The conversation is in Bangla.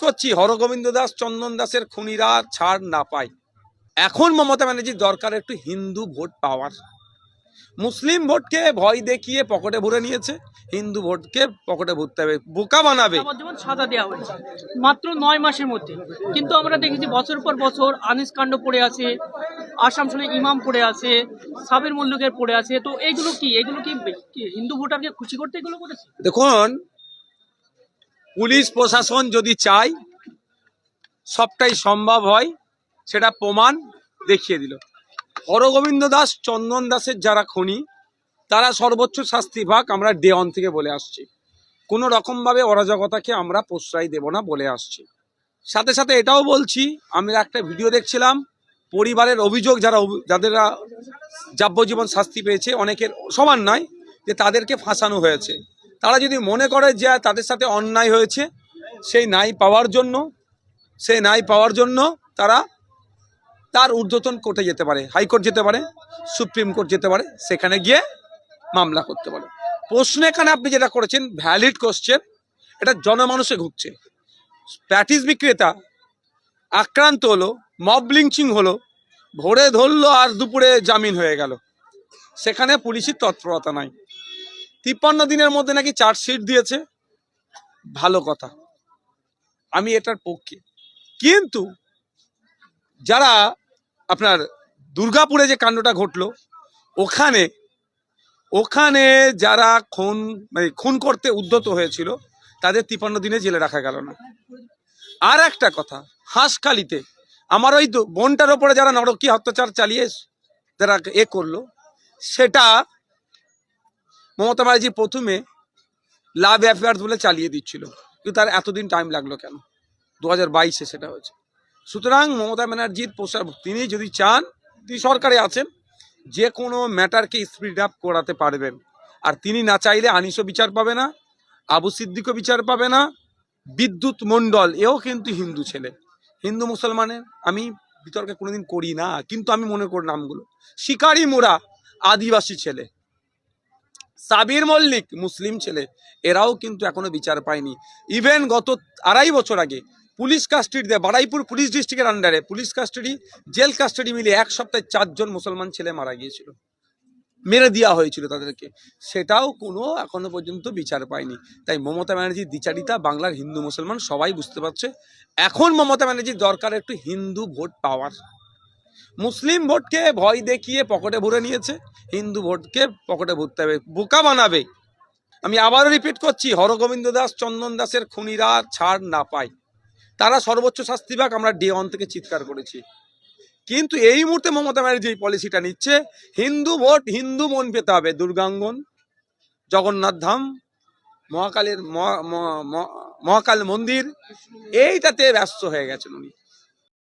করছি হরগোবিন্দ দাস চন্দন দাসের খুনিরা ছাড় না পায়। এখন মমতা ব্যানার্জির দরকার একটু হিন্দু ভোট পাওয়ার। মুসলিম ভোটকে ভয় দেখিয়ে পকেটে ভরে নিয়েছে, হিন্দু ভোটকে পকেটে ভরতে হবে, বোকা বানাবে। যেমন সাজা দেওয়া হয়েছে মাত্র 9 মাসের মধ্যে, কিন্তু আমরা দেখেছি বছর পর বছর আনিস কাণ্ড পড়ে আছে, আসানসোলে ইমাম পড়ে আছে, সাবির মল্লিকের পড়ে আছে। তো এগুলো কি হিন্দু ভোটারকে খুশি করতে এগুলো করেছে? দেখুন, পুলিশ প্রশাসন যদি চায় সবটাই সম্ভব হয়, সেটা প্রমাণ দেখিয়ে দিল। হরগোবিন্দ দাস চন্দন দাসের যারা খুনি তারা সর্বোচ্চ শাস্তি পাক, আমরা ডে ওয়ান থেকে বলে আসছি। কোনো রকমভাবে অরাজকতাকে আমরা প্রশ্রয় দেব না বলে আসছি। সাথে সাথে এটাও বলছি, আমরা একটা ভিডিও দেখছিলাম, পরিবারের অভিযোগ যাদের যাবজ্জীবন শাস্তি পেয়েছে, অনেকের সমান নয়, যে তাদেরকে ফাঁসানো হয়েছে। তারা যদি মনে করে যে তাদের সাথে অন্যায় হয়েছে, সেই ন্যায় পাওয়ার জন্য তারা তার ঊর্ধ্বতন কোর্টে যেতে পারে, হাইকোর্ট যেতে পারে, সুপ্রিম কোর্ট যেতে পারে, সেখানে গিয়ে মামলা করতে পারে। প্রশ্ন এখানে আপনি যেটা করেছেন ভ্যালিড কোশ্চেন, এটা জনমানুষে ঘুরছে। প্যাটিস বিক্রেতা আক্রান্ত হলো, মব লিঞ্চিং হলো, ভোরে ধরলো আর দুপুরে জামিন হয়ে গেল, সেখানে পুলিশের তৎপরতা নাই। 53 দিনের মধ্যে নাকি চার্জশিট দিয়েছে, ভালো কথা, আমি এটার পক্ষে। কিন্তু যারা আপনার দুর্গাপুরে যে কাণ্ডটা ঘটলো, ওখানে যারা খুন করতে উদ্যত হয়েছিল তাদের 53 দিনে জেলে রাখা গেল না। আর একটা কথা, হাঁসখালিতে আমার ওই বোনটার ওপরে যারা নরকীয় অত্যাচার চালিয়ে যারা করলো, সেটা মমতা ব্যানার্জি প্রথমে লাভ অ্যাফেয়ার্স বলে চালিয়ে দিচ্ছিল, কিন্তু তার এতদিন টাইম লাগলো কেন? 2022-এ সেটা হয়েছে। সুতরাং মমতা ব্যানার্জির তিনি যদি চান, তিনি সরকারে আছেন, যে কোনো ম্যাটারকে স্পিড আপ করাতে পারবেন। আর তিনি না চাইলে আনিসও বিচার পাবে না, আবু সিদ্দিকও বিচার পাবে না, বিদ্যুৎ মণ্ডল এও কিন্তু হিন্দু ছেলে। হিন্দু মুসলমানের আমি বিতর্কে কোনোদিন করি না, কিন্তু আমি মনে করি নামগুলো, শিকারি মোরা আদিবাসী ছেলে, সাবির মল্লিক মুসলিম ছেলে, এরাও কিন্তু এখনো বিচার পায়নি। ইভেন গত 2.5 বছর আগে পুলিশ কাস্টাডিতে, বারুইপুর পুলিশ ডিস্ট্রিক্টের আন্ডারে পুলিশ কাস্টাডি জেল কাস্টাডি মিলিয়ে এক সপ্তাহে 4 জন মুসলমান ছেলে মারা গিয়েছিল, মেরে দেওয়া হয়েছিল তাদেরকে, সেটাও কোনো এখনো পর্যন্ত বিচার পায়নি। তাই মমতা ব্যানার্জির দ্বিচারিতা বাংলার হিন্দু মুসলমান সবাই বুঝতে পারছে। এখন মমতা ব্যানার্জির দরকার একটু হিন্দু ভোট পাওয়ার। মুসলিম ভোটকে ভয় দেখিয়ে পকেটে ভরে নিয়েছে, হিন্দু ভোটকে পকেটে ভরতে হবে, বোকা বানাবে। আমি আবারও রিপিট করছি, হরগোবিন্দ দাস চন্দন দাসের খুনিরা ছাড় না পায়, তারা সর্বোচ্চ শাস্তি পাক, আমরা ডে ওয়ান থেকে চিৎকার করেছি। কিন্তু এই মুহূর্তে মমতা ব্যানার্জি এই পলিসিটা নিচ্ছে, হিন্দু ভোট, হিন্দু মন পেতে হবে, দুর্গাঙ্গন, জগন্নাথ ধাম, মহাকাল মন্দির, এইটাতে ব্যস্ত হয়ে গেছেন উনি।